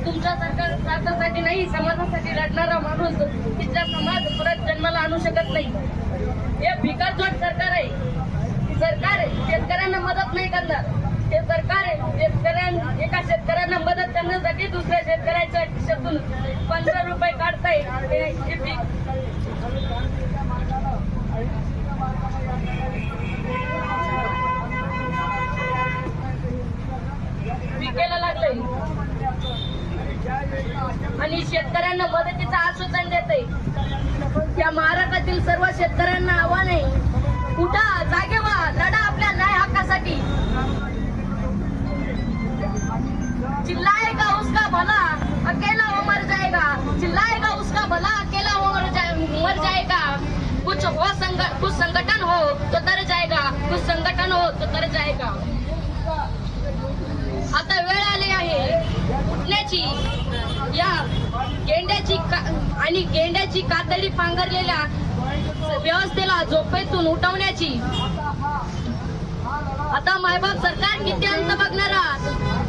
तुमच्या स्वार्थासाठी नाही, समाजासाठी लढणारा माणूस तिचा समाज परत जन्माला आणू शकत नाही. हे भिकारचोट सरकार आहे. सरकार शेतकऱ्यांना मदत नाही करणार. हे सरकार एका शेतकऱ्यांना मदत करण्यासाठी दुसऱ्या शेतकऱ्याच्या खिशातून 15 रुपये काढताय. विकायला लागलंय आणि शेतकऱ्यांना मदतीचं आश्वासन देते. या महाराष्ट्रातील सर्व शेतकऱ्यांना आव्हान आहे, उठा, जागे व्हा, लढा आपल्या न्याय हक्कासाठी. चिल्लाएगा उसका भला अकेला वो मर जाएगा, चिल्लाएगा उसका भला अकेला वो मर जाएगा. कुछ संगठन हो तो तर जाएगा, कुछ संगठन हो तो तर जाएगा. आता वेळ आली आहे उठण्याची. या गेंड्याची कातडी पांघरलेल्या व्यवस्थेला झोपेतून उठवण्याची. आता मायबाप सरकार किती अंत बघणार आहात?